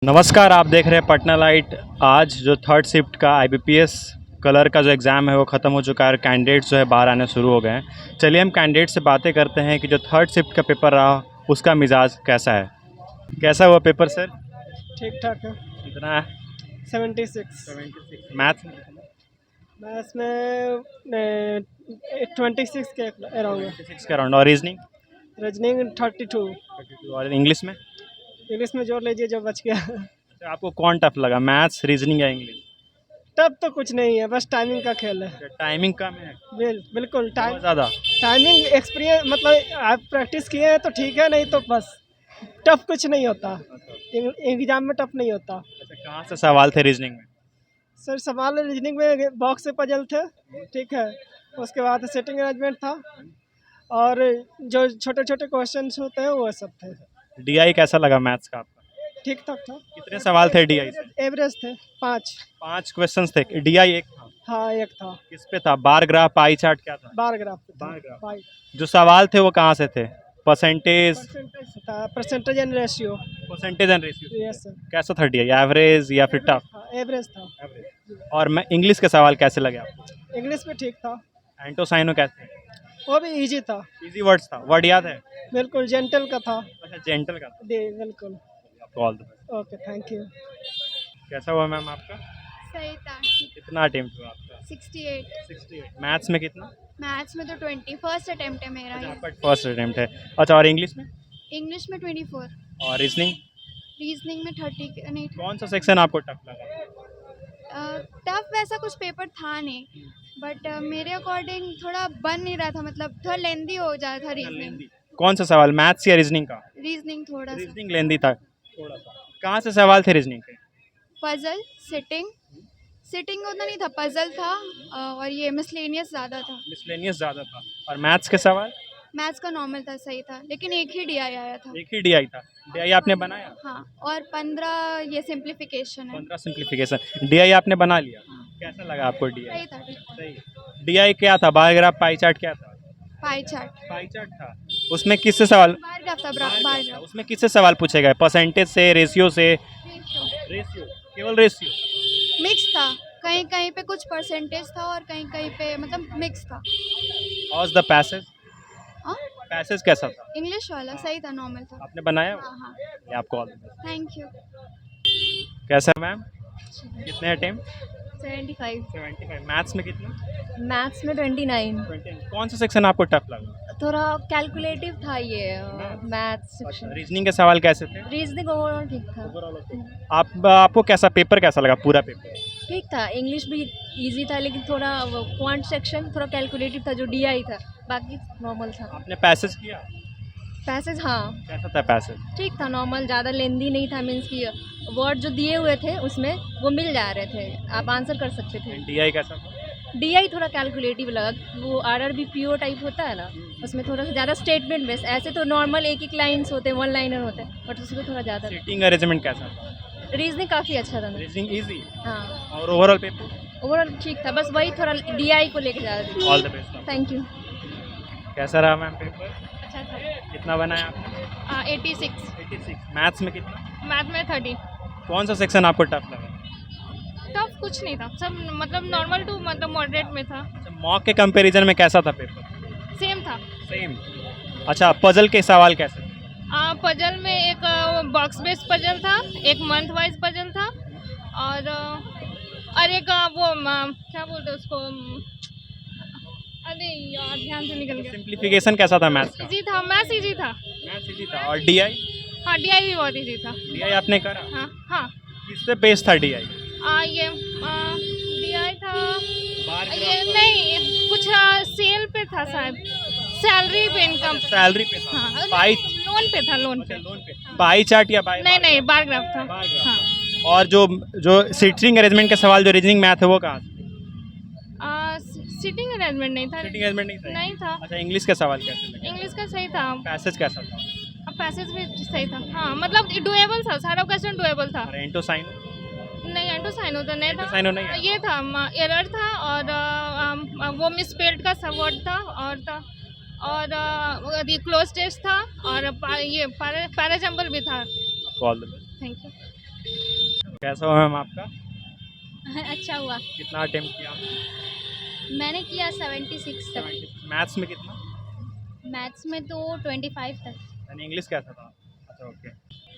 नमस्कार, आप देख रहे हैं पटना लाइट। आज जो थर्ड शिफ्ट का आईबीपीएस कलर का जो एग्ज़ाम है वो ख़त्म हो चुका है और कैंडिडेट्स जो है बाहर आने शुरू हो गए हैं। चलिए हम कैंडिडेट से बातें करते हैं कि जो थर्ड शिफ्ट का पेपर रहा उसका मिजाज कैसा है। कैसा हुआ पेपर सर? ठीक ठाक है। कितना है? 76। 76। मैथ्स में? मैथ्स में 26 के अराउंड है। 26 के अराउंड। और रीजनिंग? रीजनिंग 32। 32। और इंग्लिश में? इंग्लिश में जोड़ लीजिए जो बच गया। तो आपको कौन टफ लगा, मैथ्स, रीजनिंग या इंग्लिश? तब तो कुछ नहीं है, बस टाइमिंग का खेल है। टाइमिंग कम है बिल्कुल बहुत ज़्यादा। टाइमिंग एक्सपीरियंस, मतलब आप प्रैक्टिस किए हैं तो ठीक है, नहीं तो बस टफ कुछ नहीं होता। एग्जाम में टफ नहीं होता। अच्छा, कहाँ से सवाल थे रीजनिंग में? सर सवाल रीजनिंग में बॉक्स से पजल थे, ठीक है। उसके बाद सेटिंग अरेंजमेंट था और जो छोटे छोटे क्वेश्चन होते हैं वो सब थे। डीआई कैसा लगा मैथ्स का आपका? ठीक ठाक था। कितने सवाल थे डीआई से? एवरेज थे 5। 5 क्वेश्चंस थे। डीआई एक था। हाँ एक था। किस पे था? बार ग्राफ, पाई चार्ट, क्या था? बार ग्राफ पे था। Bar graph. पाई जो सवाल थे वो कहाँ से थे? परसेंटेज? परसेंटेज था, percentage and ratio. Percentage and ratio. Yes sir. कैसा था डीआई? एवरेज या फिर टफ? एवरेज था। और मैं इंग्लिश के सवाल कैसे लगे आपको? इंग्लिश में ठीक था। एंटोसाइनो कैसे? वो भी इजी था। इजी वर्ड्स था। वर्ड याद है? बिल्कुल जेंटल का था। अच्छा, जेंटल का था। बिल्कुल। आपको all the best. Okay thank you. कैसा हुआ मैम आपका? सही था। कितना अटेम्प्ट हुआ आपका? 68। 68। मैथ्स में कितना? मैथ्स में तो 20 फर्स्ट अटेम्प्ट है मेरा अच्छा, ये। आपका फर्स्ट अटेम्प्ट है। अच्छा, और इंग्लिश में? इंग्लिश में 24। और रीजनिंग? रीजनिंग में 30 नहीं। कौन सा सेक्शन आपको टफ लगा? टफ वैसा कुछ पेपर था नहीं, बट मेरे अकॉर्डिंग थोड़ा बन नहीं रहा था, मतलब थोड़ा लेंदी हो जा रहा था रीजनिंग। कौन सा सवाल, मैथ्स या रीजनिंग का? रीजनिंग थोड़ा सा रीजनिंग लेंदी था थोड़ा सा। कहाँ से सवाल थे रीजनिंग के? पजल, सिटिंग उतना नहीं था, पजल था और ये मिसलेनियस ज़्यादा था। मिसलेनियस ज़्यादा था। और मैथ्स के सवाल? मैथ्स का नॉर्मल था, सही था, लेकिन एक ही डीआई आया था। एक ही डीआई था। डीआई आपने बनाया? हाँ, और 15 ये सिंप्लीफिकेशन है। 15 सिंप्लीफिकेशन। डीआई आपने बना लिया। हाँ। कैसा लगा आपको डीआई? सही था, ठीक था। सही। डीआई क्या था? बार ग्राफ, पाई चार्ट क्या था? Pie chart. पाई चार्ट था। उसमें किससे सवाल? बार ग्राफ था, बार ग्राफ। उसमें किससे सवाल पूछे गए? परसेंटेज से, रेशियो से? रेशियो रेशियो, केवल रेशियो। मिक्स था, कहीं कहीं पे कुछ परसेंटेज था और कहीं कहीं पे मतलब मिक्स था। House the passage? हाँ, पैसेज कैसा था? इंग्लिश वाला सही था, नॉर्मल था। आपने बनाया? हाँ हाँ, ये आपको all the best. Thank you. कैसा मैम? कितने अटेम्प्ट? 75। 75। मैथ्स में कितना? मैथ्स में 29। 20। कौन सा सेक्शन आपको टफ लगा? थोड़ा कैलकुलेटिव था ये मैथ्स सेक्शन। रीजनिंग के सवाल कैसे थे? रीजनिंग ओवरऑल ठीक था। आपको कैसा पेपर कैसा लगा, पूरा पेपर? ठीक था। इंग्लिश भी इजी था, लेकिन थोड़ा क्वांट सेक्शन थोड़ा कैलकुलेटिव था जो डीआई था, बाकी नॉर्मल था। आपने पैसेज किया? पैसेज हाँ कैसा था पैसेज? ठीक था, नॉर्मल, ज़्यादा लेंदी नहीं था। मीन्स कि वर्ड जो दिए हुए थे उसमें वो मिल जा रहे थे, आप आंसर कर सकते थे। डीआई कैसा था? डीआई थोड़ा कैलकुलेटिव लगा, वो आरआरबी पीओ टाइप होता है ना, उसमें थोड़ा सा ज़्यादा स्टेटमेंट बेस। ऐसे तो नॉर्मल एक एक लाइन्स होते हैं, वन लाइनर होते हैं, बट उसमें थोड़ा ज़्यादा। सीटिंग अरेंजमेंट कैसा था? रीजनिंग काफ़ी अच्छा था। Reasoning easy. हाँ, और ओवरऑल पेपर? ओवरऑल ठीक था, बस वही थोड़ा डीआई को लेके जा रही थी। All the best. Thank you. कैसा रहा मैम पेपर? अच्छा था। कितना बनाया आपने? 86। 86। मैथ्स में कितना? मैथ में 30। कौन सा सेक्शन आपको टफ लगा? टफ कुछ नहीं था, सब मतलब नॉर्मल टू मतलब मॉडरेट में था। अच्छा, मॉक के कंपैरिजन में कैसा था पेपर? सेम था। सेम। अच्छा, पजल के सवाल कैसे थे? पजल में एक बॉक्स बेस्ड पजल था, एक मंथ वाइज पजल था, और एक क्या बोलते हैं उसको, अरे यार ध्यान से निकल गया। सिंप्लीफिकेशन कैसा था मैथ्स का? इजी था, मैथ्स इजी था। मैथ्स इजी था। और डीआई? हाँ, डीआई भी बहुत इजी था। डीआई आपने करा? हाँ हाँ। किस पे बेस्ड था डीआई? ये डीआई था, बार ये नहीं कुछ सेल पे था शायद, सैलरी पे, इनकम। सैलरी पे था। हाँ, पाई? लोन पे था, लोन पे। लोन पे। पाई चार्ट या बाय? नहीं बार ग्राफ था। बार ग्राफ हाँ। था। और जो सीटिंग अरेंजमेंट के सवाल जो रीजनिंग मैथ है वो कहाँ से? सीटिंग अरेंजमेंट नहीं था। सीटिंग अरेंजमेंट नहीं था? नहीं था। अच्छा, इंग्लिश के सवाल कैसे लगे? इंग्लिश का सही था, पैसेज कैसा था? पैसेज भी सही था। हाँ, मतलब डुएबल था, सारा क्वेश्चन डुएबल था। और एंटोसाइनो? नहीं, एंटोसाइनो तो नहीं था। एंटोसाइनो नहीं है? ये था, एरर था, और वो मिसस्पेल्ड का सब वर्ड था, और ये क्लोज टेस्ट था, और ये पैराजम्बल भी था। All the best. Thank you. कैसा हुआ मैम आपका? अच्छा हुआ। कितना अटेम्प्ट किया? मैंने किया 76 तक। मैथ्स में कितना? मैथ्स में तो 25 तक। यानी इंग्लिश कैसा था? अच्छा ओके।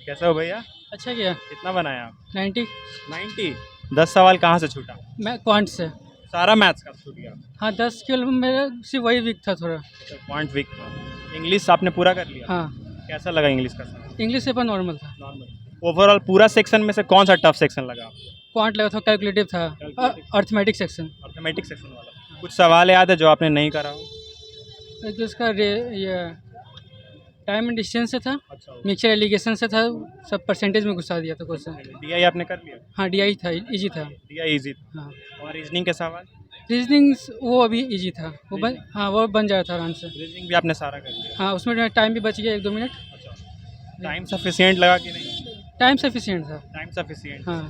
कैसा हो भैया? अच्छा किया। कितना बनाया आप? 90। 90। 10 सवाल कहाँ से छूटा? मैं क्वांट से। सारा मैथ्स का छूट गया? हाँ 10 केवल मेरा सिर्फ वही वीक था थोड़ा। क्वांट वीक था। इंग्लिश आपने पूरा कर लिया? हाँ कैसा लगा इंग्लिश का सवाल? इंग्लिश पेपर नॉर्मल था। नॉर्मल। ओवरऑल पूरा सेक्शन में से कौन सा टफ सेक्शन लगा आपको? क्वांट लगा था, कैलकुलेटिव था, अर्थमेटिक सेक्शन। अर्थमेटिक सेक्शन वाला। कुछ सवाल याद है जो आपने नहीं करा हो? एक उसका ये टाइम एंड डिस्टेंस से था, अच्छा मिक्सचर एलिगेशन से था, सब परसेंटेज में घुसा दिया था क्वेश्चन। डीआई आपने कर लिया? हाँ डीआई था, इजी था। डीआई इजी था। हाँ और रीजनिंग के सवाल? रीजनिंग वो अभी इजी था, वो बन हाँ वो बन जा रहा था आराम से। रीजनिंग भी आपने सारा कर लिया? हाँ उसमें टाइम भी बच गया 1-2 मिनट। अच्छा। टाइम सफिशिएंट लगा कि नहीं? टाइम सफिशिएंट था। Time sufficient. हाँ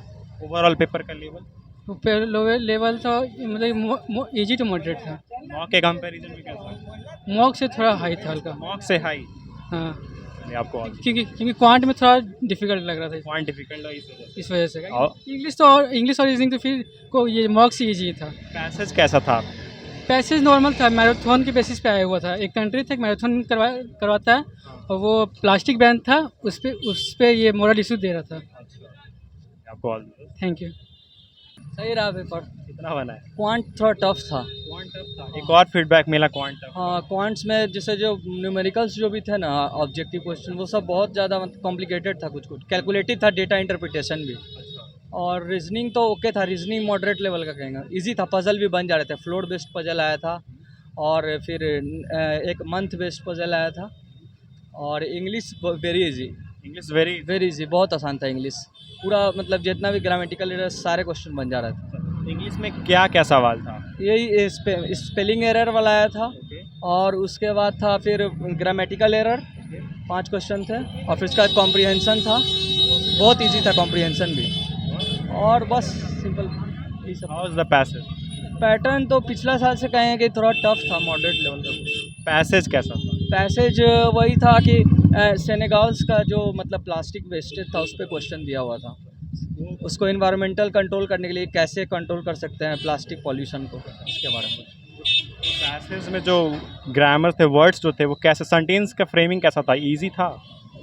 ओवरऑल पेपर का लेवल? तो लोअर लेवल था, मतलब इजी टू मॉडरेट था। मॉक के कंपैरिजन में कैसा? मॉक से थोड़ा हाई था हल्का। मॉक से हाई? हाँ चलिए आपको और क्योंकि क्वांट में थोड़ा डिफिकल्ट लग रहा था पॉइंट डिफिकल्ट है इस वजह से। इस वजह से। और इंग्लिश और रीजनिंग तो फिर को ये मॉक से ईजी था। पैसेज कैसा था? पैसेज नॉर्मल था, मैराथन के बेसिस पे आया हुआ था। एक कंट्री था, मैराथन करवाता है और वो प्लास्टिक बैन था, उस पे ये मोरल इशू दे रहा था। आपको और थैंक यू। सही रहा पेपर। कितना बना है? क्वांट थोड़ा टफ था। क्वांट टफ था। एक और फीडबैक मिला क्वांट टफ। हाँ क्वांट्स में जैसे जो न्यूमेरिकल्स जो भी थे ना, ऑब्जेक्टिव क्वेश्चन, वो सब बहुत ज़्यादा कॉम्प्लिकेटेड था। कुछ कैलकुलेटिव था, डेटा इंटरप्रिटेशन भी। और रीजनिंग तो ओके था, रीजनिंग मॉडरेट लेवल का कहेंगे, इजी था। पजल भी बन जा रहे थे, फ्लोर बेस्ड पजल आया था और फिर एक मंथ बेस्ड पजल आया था। और English very easy, English very easy, बहुत आसान था इंग्लिश। पूरा मतलब जितना भी ग्रामेटिकल एरर सारे क्वेश्चन बन जा रहे थे। इंग्लिश में क्या क्या सवाल था? यही स्पेलिंग एरर वाला आया था और उसके बाद था फिर ग्रामेटिकल एरर, 5 क्वेश्चन थे। और फिर उसका कॉम्प्रिहेंशन था, बहुत इजी था कॉम्प्रिहेंशन भी। और बस सिंपल ये सब। How is the passage? Pattern तो पिछला साल से कहें कि थोड़ा टफ था, मॉडरेट लेवल का। पैसेज कैसा था? पैसेज वही था कि सेनेगल्स का जो मतलब प्लास्टिक वेस्टेज था उस पर क्वेश्चन दिया हुआ था। उसको इन्वायरमेंटल कंट्रोल करने के लिए कैसे कंट्रोल कर सकते हैं प्लास्टिक पॉल्यूशन को, इसके बारे में। पैसेज में जो ग्रामर थे, वर्ड्स जो थे, वो कैसे, सेंटेंस का फ्रेमिंग कैसा था? इजी था?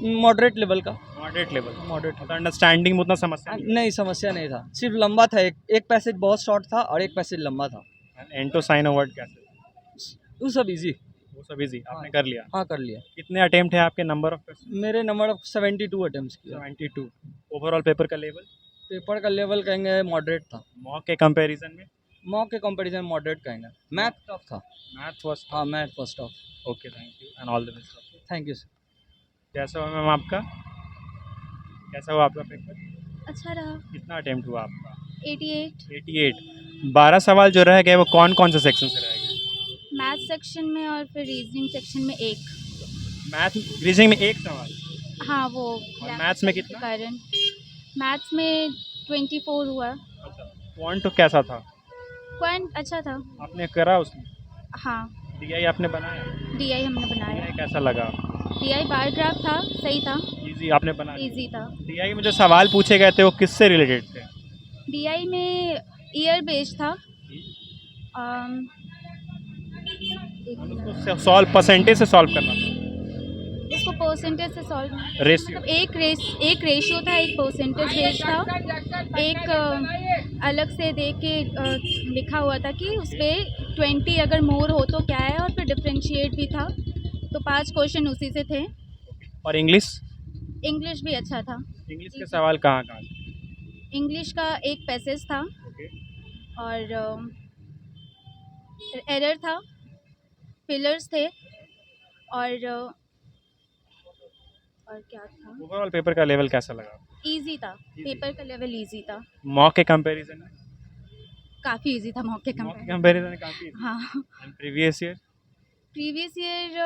मॉडरेट लेवल का। Moderate level? मॉडरेट तो अंडरस्टैंडिंग में उतना समस्या नहीं? नहीं, समस्या नहीं था, सिर्फ लंबा था। एक पैसेज बहुत शॉर्ट था और एक पैसेज लंबा था। एंटो साइन वर्ड कैसे? वो सब इजी। वो सब इजी आपने कर लिया? हाँ कर लिया। कितने अटेम्प्ट है आपके? Number of question? मेरे नंबर 72 अटेम्प्ट किया। 72। ओवरऑल पेपर का लेवल? पेपर का लेवल कहेंगे मॉडरेट था। मॉक के कंपैरिजन में? मॉक के कंपैरिजन मॉडरेट कहेंगे। मैथ टफ था। Math was? हाँ math first tough. Okay, thank you and all the best. Thank you sir. कैसा हुआ मैम आपका? कैसा हुआ आपका पेपर? अच्छा रहा। कितना अटेम्प्ट हुआ आपका? 88। 88। 12 सवाल जो रह गए वो कौन कौन से सेक्शन से रह गए? मैथ सेक्शन में और फिर रीजनिंग सेक्शन में एक। मैथ रीजनिंग में एक सवाल? हाँ वो। और मैथ्स में कितना? कारण मैथ्स में 24 हुआ। अच्छा। क्वांट तो कैसा था? क्वांट अच्छा था। आपने करा उसमें? हाँ डीआई आपने बनाया? डीआई हमने बनाया। डीआई कैसा लगा? डीआई बार ग्राफ था, सही था, इजी आपने बनाया? इजी था। डीआई में जो सवाल पूछे गए थे वो किससे रिलेटेड थे? डीआई में ईयर बेस्ड था। एक मिनट। उसको सॉल्व परसेंटेज से सॉल्व करना था? इसको परसेंटेज से सॉल्व, रेशियो? मतलब एक रेशियो था, एक परसेंटेज बेस्ड था, एक अलग से देख के लिखा हुआ था कि उस पर 20 अगर मोर हो तो क्या है, और फिर डिफ्रेंशिएट भी था। तो 5 क्वेश्चन उसी से थे। और इंग्लिश? इंग्लिश भी अच्छा था। इंग्लिश के सवाल कहाँ कहाँ थे? इंग्लिश का एक पैसेज था ओके। और एरर था, पिलर्स थे और क्या था। ओवरऑल पेपर का लेवल कैसा लगा? इजी था, पेपर का लेवल इजी था। मॉक के कंपैरिजन में? काफ़ी इजी था मॉक के मॉक के कंपेयर। कंपैरिजन में काफ़ी? हाँ and previous year? Previous year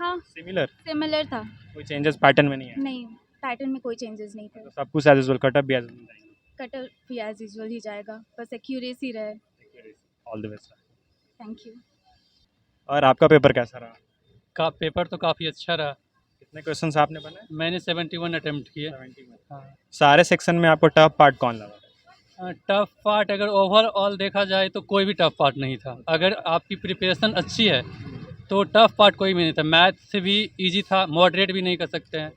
हाँ सिमिलर? सिमिलर था। कोई चेंजेस पैटर्न में नहीं है? नहीं, पैटर्न में कोई चेंजेस नहीं थे। तो सब कुछ एज यूजुअल, कटअप भी एज यूजुअल? कटर भी एज यूजुअल ही जाएगा, बस एक्यूरेसी रहे। All the best. Thank you. और आपका पेपर कैसा रहा? पेपर तो काफ़ी अच्छा रहा। कितने क्वेश्चन आपने बनाए? मैंने 71 अटेम्प्ट किए। हाँ। सारे सेक्शन में आपको टफ पार्ट कौन लगा? टफ पार्ट अगर ओवरऑल देखा जाए तो कोई भी टफ पार्ट नहीं था। अगर आपकी प्रिपरेशन अच्छी है तो टफ पार्ट कोई भी नहीं था। मैथ से भी इजी था, मॉडरेट भी नहीं कर सकते हैं,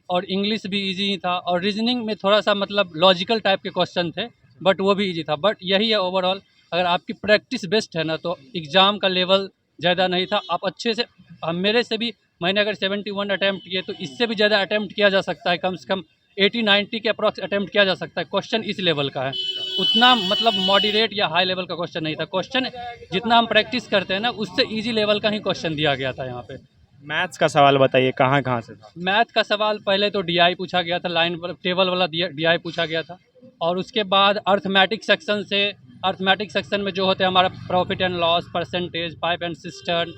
और इंग्लिश भी इजी ही था, और रीजनिंग में थोड़ा सा मतलब लॉजिकल टाइप के क्वेश्चन थे, बट वो भी इजी था। बट यही है ओवरऑल, अगर आपकी प्रैक्टिस बेस्ट है ना तो एग्ज़ाम का लेवल ज़्यादा नहीं था। आप अच्छे से, मेरे से भी, मैंने अगर 71 अटैम्प्ट किए तो इससे भी ज़्यादा अटैम्प्ट किया जा सकता है, कम से कम 80-90 के अप्रॉक्स अटैम्प्ट किया जा सकता है। क्वेश्चन इस लेवल का है, उतना मतलब मॉडरेट या हाई लेवल का क्वेश्चन नहीं था। क्वेश्चन जितना हम प्रैक्टिस करते हैं ना उससे इजी लेवल का ही क्वेश्चन दिया गया था यहाँ पे। मैथ्स का सवाल बताइए, कहाँ कहाँ से था? मैथ का सवाल पहले तो डीआई पूछा गया था, लाइन टेबल वाला डीआई पूछा गया था, और उसके बाद अर्थमेटिक सेक्शन से, अर्थमेटिक सेक्शन में जो होते हैं हमारा profit and loss, percentage, pipe and cistern,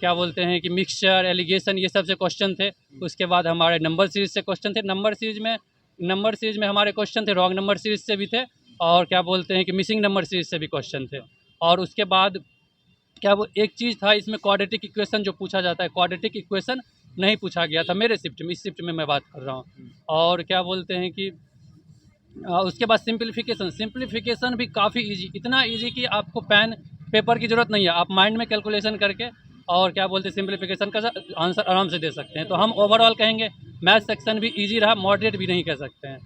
क्या बोलते हैं कि मिक्सचर, एलिगेशन, ये सब से क्वेश्चन थे। उसके बाद हमारे नंबर सीरीज से क्वेश्चन थे। नंबर सीरीज में हमारे क्वेश्चन थे, रॉन्ग नंबर सीरीज से भी थे, और क्या बोलते हैं कि मिसिंग नंबर सीरीज से भी क्वेश्चन थे। और उसके बाद क्या वो एक चीज़ था इसमें, क्वाड्रेटिक इक्वेशन जो पूछा जाता है, क्वाड्रेटिक इक्वेशन नहीं पूछा गया था मेरे शिफ्ट में, इस शिफ्ट में मैं बात कर रहा हूँ। और क्या बोलते हैं कि उसके बाद सिंप्लीफिकेशन भी काफ़ी इजी, इतना इजी कि आपको पेन पेपर की ज़रूरत नहीं है, आप माइंड में कैलकुलेशन करके और क्या बोलते हैं सिंप्लीफिकेशन का आंसर आराम से दे सकते हैं। तो हम ओवरऑल कहेंगे मैथ सेक्शन भी इजी रहा, मॉडरेट भी नहीं कह सकते हैं।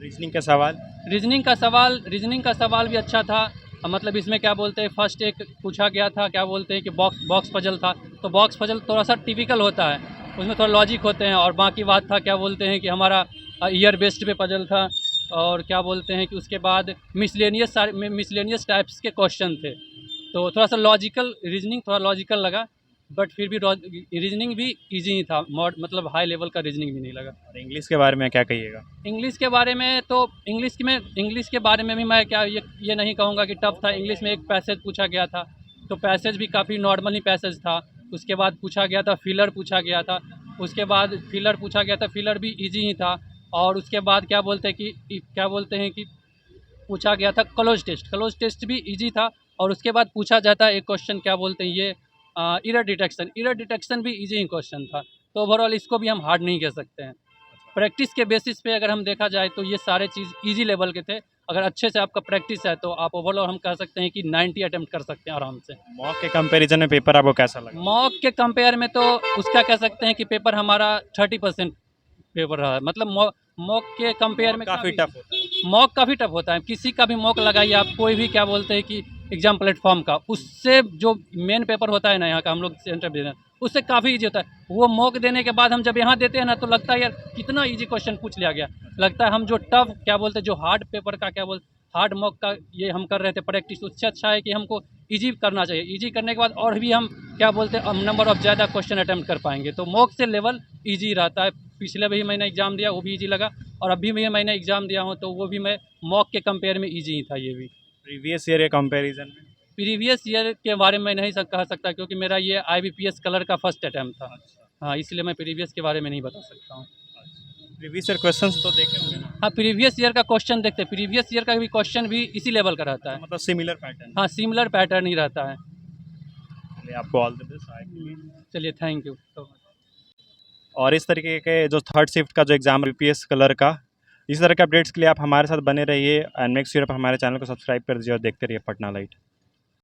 रीजनिंग का सवाल? रीजनिंग का सवाल भी अच्छा था। मतलब इसमें क्या बोलते हैं, फर्स्ट एक पूछा गया था, क्या बोलते हैं कि बॉक्स पजल था। तो बॉक्स पजल थोड़ा सा टिपिकल होता है, उसमें थोड़ा लॉजिक होते हैं, और बाकी बात था क्या बोलते हैं कि हमारा ईयर बेस्ड पे पजल था, और क्या बोलते हैं कि उसके बाद मिसलेनियस टाइप्स के क्वेश्चन थे। तो थोड़ा सा लॉजिकल, रीजनिंग थोड़ा लॉजिकल लगा, बट फिर भी रीजनिंग भी इजी ही था, मतलब हाई लेवल का रीजनिंग भी नहीं लगा। और इंग्लिश के बारे में क्या कहिएगा? इंग्लिश के बारे में तो इंग्लिश के बारे में भी मैं क्या ये नहीं कहूँगा कि टफ था। इंग्लिश में एक पैसेज पूछा गया था, तो पैसेज भी काफ़ी नॉर्मल ही पैसेज था। उसके बाद पूछा गया था फिलर पूछा गया था, फिलर भी इजी ही था। और उसके बाद क्या बोलते हैं कि पूछा गया था क्लोज टेस्ट भी इजी था। और उसके बाद पूछा जाता है एक क्वेश्चन, क्या बोलते हैं ये एरर डिटेक्शन भी इजी क्वेश्चन था। तो ओवरऑल इसको भी हम हार्ड नहीं कह सकते हैं। प्रैक्टिस के बेसिस पे अगर हम देखा जाए तो ये सारे चीज़ इजी लेवल के थे। अगर अच्छे से आपका प्रैक्टिस है तो आप ओवरऑल हम कह सकते हैं कि 90 अटेम्प्ट कर सकते हैं आराम से। मॉक के कंपैरिजन में पेपर आपको कैसा लगा? मॉक के कंपेयर में तो उसका कह सकते हैं कि पेपर हमारा 30% पेपर रहा है। मतलब मॉक के कंपेयर में काफ़ी टफ होता है। मॉक काफ़ी टफ होता है। किसी का भी मॉक लगाइए आप, कोई भी क्या बोलते हैं कि एग्जाम प्लेटफॉर्म का, उससे जो मेन पेपर होता है ना यहाँ का, हम लोग सेंटर दे रहे हैं, उससे काफ़ी इजी होता है। वो मॉक देने के बाद हम जब यहाँ देते हैं ना तो लगता है यार कितना इजी क्वेश्चन पूछ लिया गया। लगता है हम जो टफ क्या बोलते हैं, जो हार्ड पेपर का क्या बोलते हार्ड मॉक का ये हम कर रहे थे प्रैक्टिस, उससे अच्छा है कि हमको इजी करना चाहिए। इजी करने के बाद और भी हम क्या बोलते हैं नंबर ऑफ ज़्यादा क्वेश्चन अटैम्प्ट कर पाएंगे। तो मॉक से लेवल इजी रहता है। पिछले भी मैंने एग्ज़ाम दिया, वो भी इजी लगा, और अभी भी मैंने एग्ज़ाम दिया हूँ तो वो भी मैं मॉक के कंपेयर में इजी ही था। ये भी प्रीवियस ईयर के कंपैरिजन में? प्रीवियस ईयर के बारे में नहीं कह सकता, क्योंकि मेरा ये IBPS कलर का फर्स्ट अटैम्प्ट था। हाँ, इसलिए मैं प्रीवियस के बारे में नहीं बता सकता हूँ। प्रीवियस ईयर क्वेश्चंस तो देखे होंगे ना? हाँ, प्रीवियस ईयर का क्वेश्चन देखते हैं। प्रीवियस ईयर का भी क्वेश्चन भी इसी लेवल का रहता है। मतलब सिमिलर पैटर्न? हाँ, सिमिलर पैटर्न ही रहता है। चलिए, आपको ऑल द बेस्ट आगे के लिए। चलिए, थैंक यू। और इस तरीके के जो थर्ड शिफ्ट का जो एग्ज़ाम IBPS कलर का, इस तरह के अपडेट्स के लिए आप हमारे साथ बने रहिए, एंड मेक श्योर आप हमारे चैनल को सब्सक्राइब कर दीजिए और देखते रहिए पटना लाइट।